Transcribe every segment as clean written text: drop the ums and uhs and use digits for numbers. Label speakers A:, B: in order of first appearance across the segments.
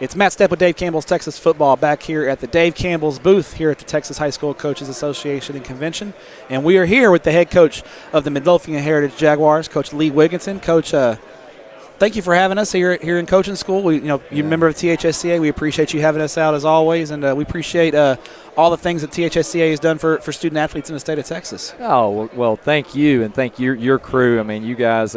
A: It's Matt Stepp with Dave Campbell's Texas Football back here at the Dave Campbell's booth here at the Texas High School Coaches Association and Convention. And we are here with the head coach of the Midlothian Heritage Jaguars, Coach Lee Wiginton. Coach, thank you for having us here in coaching school. You're a member of THSCA. We appreciate you having us out as always, and we appreciate all the things that THSCA has done for student athletes in the state of Texas.
B: Oh, well, thank you, and thank your crew. I mean, you guys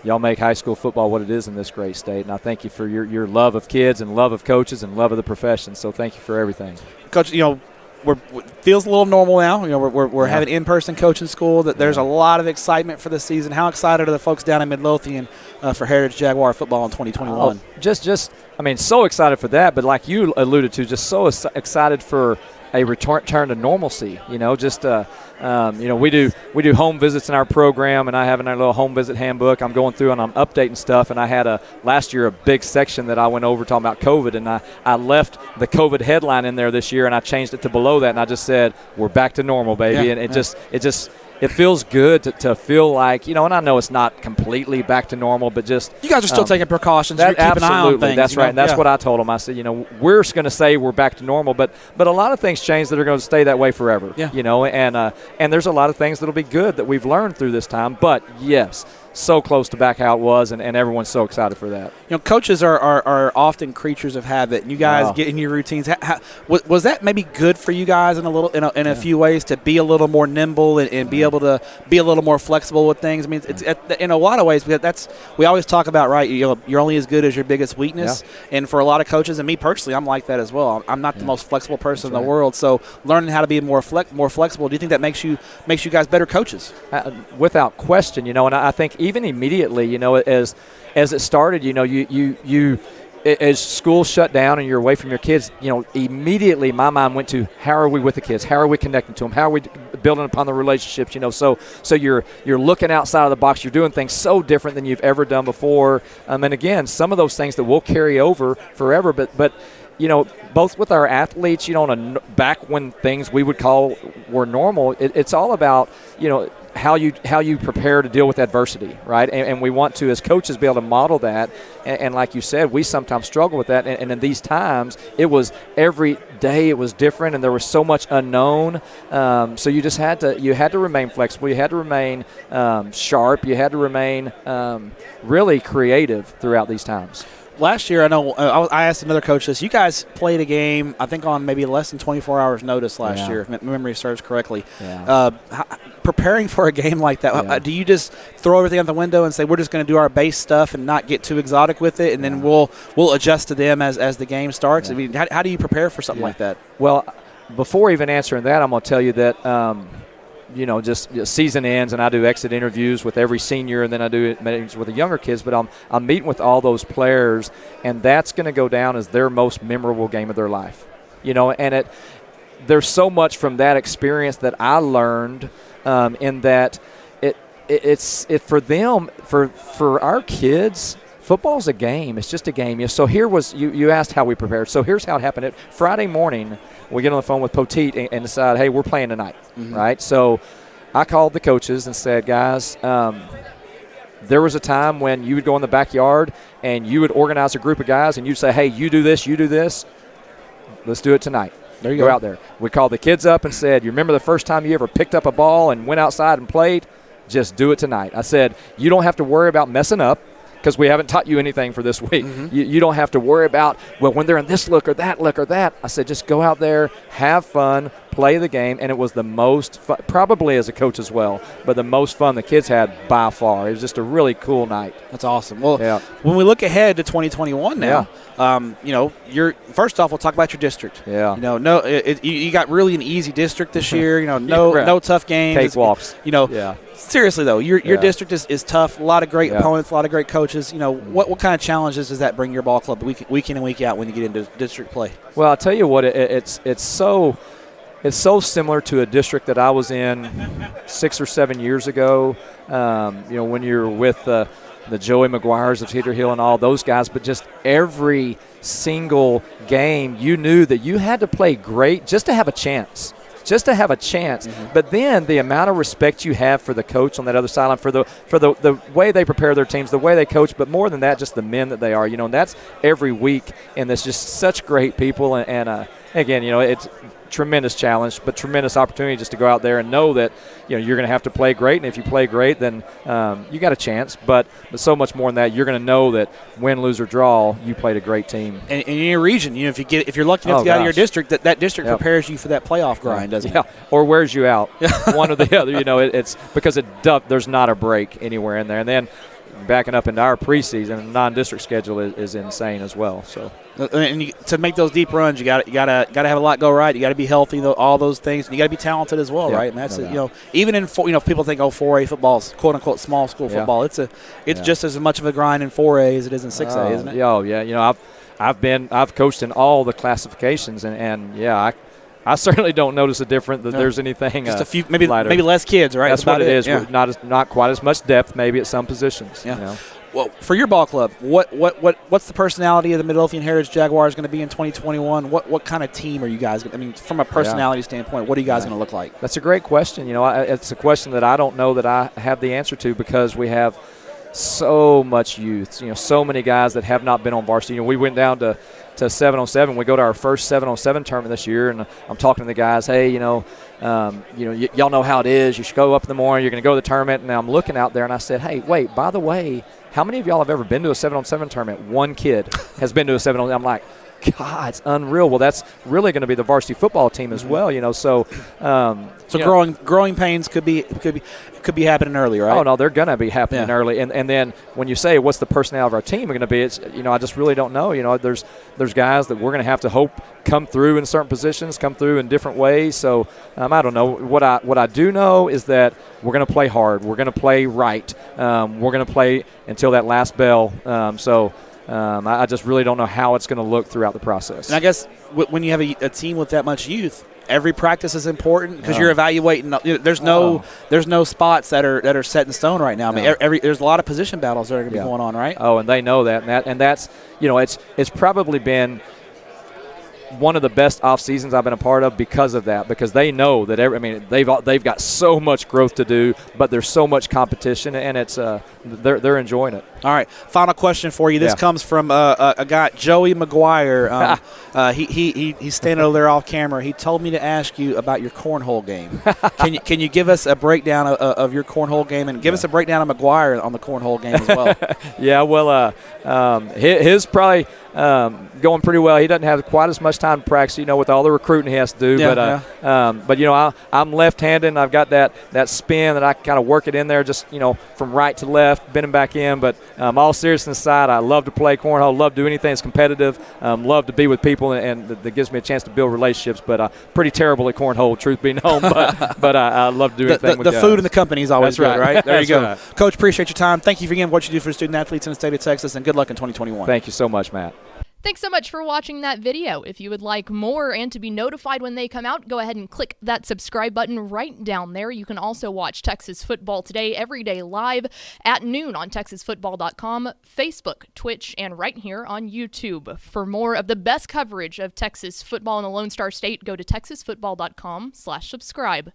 B: y'all make high school football what it is in this great state, and I thank you for your love of kids and love of coaches and love of the profession. So thank you for everything.
A: Coach, feels a little normal now. We're having in-person coaching school. That there's a lot of excitement for the season. How excited are the folks down in Midlothian for Heritage Jaguar football in 2021?
B: So excited for that. But like you alluded to, just so excited for a return to normalcy. We do home visits in our program, and I have in our little home visit handbook. I'm going through and I'm updating stuff, and I had last year a big section that I went over talking about COVID, and I left the COVID headline in there this year, and I changed it to below that, and I just said we're back to normal, baby. It feels good to feel like, and I know it's not completely back to normal, but just
A: you guys are still taking precautions. You're keeping an eye on things.
B: That's right. And that's what I told them. I said, we're going to say we're back to normal, but a lot of things change that are going to stay that way forever.
A: Yeah.
B: And there's a lot of things that'll be good that we've learned through this time. But yes, so close to back how it was, and everyone's so excited for that.
A: Coaches are often creatures of habit, and you guys get in your routines. Was that maybe good for you guys in a few ways to be a little more nimble and be able to be a little more flexible with things? I mean, it's in a lot of ways. We always talk about, right, you're only as good as your biggest weakness, and for a lot of coaches, and me personally, I'm like that as well. I'm not the most flexible person in the world, so learning how to be more flexible. Do you think that makes you guys better coaches?
B: Without question, and I think even immediately, as it started, as school shut down and you're away from your kids, immediately my mind went to how are we with the kids? How are we connecting to them? How are we building upon the relationships? So you're looking outside of the box. You're doing things so different than you've ever done before. And again, some of those things that will carry over forever, but both with our athletes, back when things we would call were normal, it's all about, how you prepare to deal with adversity, right? And we want to, as coaches, be able to model that. And like you said, we sometimes struggle with that. And in these times, it was every day it was different, and there was so much unknown. So you just had to remain flexible. You had to remain sharp. You had to remain really creative throughout these times.
A: Last year, I know I asked another coach this. You guys played a game, I think, on maybe less than 24 hours' notice last year, if memory serves correctly.
B: Yeah.
A: Preparing for a game like that, do you just throw everything out the window and say we're just going to do our base stuff and not get too exotic with it, and then we'll adjust to them as the game starts? Yeah. I mean, how do you prepare for something like that?
B: Well, before even answering that, I'm going to tell you that just season ends, and I do exit interviews with every senior, and then I do meetings with the younger kids. But I'm meeting with all those players, and that's going to go down as their most memorable game of their life. And there's so much from that experience that I learned in that it's for them, for our kids. Football's a game. It's just a game. So here was you asked how we prepared. So here's how it happened. Friday morning, we get on the phone with Poteet and decide, hey, we're playing tonight, right? So I called the coaches and said, guys, there was a time when you would go in the backyard and you would organize a group of guys and you'd say, hey, you do this, let's do it tonight.
A: There you
B: go
A: go.
B: Out there. We called the kids up and said, you remember the first time you ever picked up a ball and went outside and played? Just do it tonight. I said, you don't have to worry about messing up, because we haven't taught you anything for this week. You don't have to worry about, when they're in this look or that. I said, just go out there, have fun, play the game, and it was the most fun, probably as a coach as well, but the most fun the kids had by far. It was just a really cool night.
A: That's awesome. Well, when we look ahead to 2021 now, you're first off, we'll talk about your district.
B: Yeah.
A: You got really an easy district this year. No tough games.
B: Cakewalks.
A: Seriously though, your district is tough. A lot of great opponents, a lot of great coaches. What kind of challenges does that bring your ball club week in and week out when you get into district play?
B: Well, I'll tell you what, it's so similar to a district that I was in 6 or 7 years ago. When you're with the Joey McGuires of Cedar Hill and all those guys, but just every single game, you knew that you had to play great just to have a chance. just to have a chance. But then the amount of respect you have for the coach on that other sideline, for the way they prepare their teams, the way they coach, but more than that, just the men that they are. And that's every week, and there's just such great people. And again, it's tremendous challenge, but tremendous opportunity just to go out there and know that you're going to have to play great, and if you play great, then you got a chance. But so much more than that, you're going to know that win, lose, or draw, you played a great team.
A: And in your region, if you're lucky enough to get out of your district, that district prepares you for that playoff grind, doesn't it?
B: Or wears you out, one or the other. It's because there's not a break anywhere in there, and then backing up into our preseason, non-district schedule is insane as well. So,
A: and to make those deep runs, you got to have a lot go right. You got to be healthy, all those things. And you got to be talented as well, right? And that's even in people think 4A football is quote unquote small school football. It's just as much of a grind in 4A as it is in 6A, isn't it?
B: Oh yeah. I've coached in all the classifications, and I certainly don't notice a difference that there's anything.
A: Just a few, maybe less kids, right?
B: That's what it is. Yeah. Not quite as much depth, maybe at some positions. Yeah.
A: Well, for your ball club, what's the personality of the Midlothian Heritage Jaguars going to be in 2021? What kind of team are you guys? I mean, from a personality standpoint, what are you guys going to look like?
B: That's a great question. It's a question that I don't know that I have the answer to, because we have so much youth. So many guys that have not been on varsity. We went down to 7-on-7. We go to our first 7-on-7 tournament this year, and I'm talking to the guys. Hey, y'all know how it is. You should go up in the morning. You're going to go to the tournament. And I'm looking out there, and I said, hey, wait. By the way, how many of y'all have ever been to a 7-on-7 tournament? One kid has been to a 7-on-7. I'm like, God, it's unreal. Well, that's really going to be the varsity football team as well. So
A: growing pains could be happening early, right?
B: Oh no, they're going to be happening early. And then when you say what's the personnel of our team going to be, it's I just really don't know. There's guys that we're going to have to hope come through in certain positions, come through in different ways. So I don't know. What I do know is that we're going to play hard. We're going to play right. We're going to play until that last bell. I just really don't know how it's going to look throughout the process.
A: And I guess when you have a team with that much youth, every practice is important because you're evaluating. There's no spots that are set in stone right now. I mean, there's a lot of position battles that are going to be going on, right?
B: Oh, and they know that, and that's it's probably been one of the best off seasons I've been a part of because of that, because they know that they've got so much growth to do, but there's so much competition, and it's they're enjoying it.
A: All right, final question for you. This comes from a guy, Joey McGuire. He's standing over there off camera. He told me to ask you about your cornhole game. Can you give us a breakdown of your cornhole game, and give us a breakdown of McGuire on the cornhole game as well?
B: Yeah, well, his probably going pretty well. He doesn't have quite as much time to practice, with all the recruiting he has to do. But I'm left-handed, and I've got that spin that I kind of work it in there, just from right to left, bending back in. But all seriousness aside, I love to play cornhole, love to do anything that's competitive, love to be with people, and that gives me a chance to build relationships. But pretty terrible at cornhole, truth be known. But I love to do anything with
A: the
B: guys.
A: food and the company is always good, right? There you go.
B: Right.
A: Coach, appreciate your time. Thank you for again what you do for student athletes in the state of Texas, and good luck in 2021.
B: Thank you so much, Matt.
C: Thanks so much for watching that video. If you would like more and to be notified when they come out, go ahead and click that subscribe button right down there. You can also watch Texas Football Today every day live at noon on TexasFootball.com, Facebook, Twitch, and right here on YouTube. For more of the best coverage of Texas football in the Lone Star State, go to TexasFootball.com/subscribe.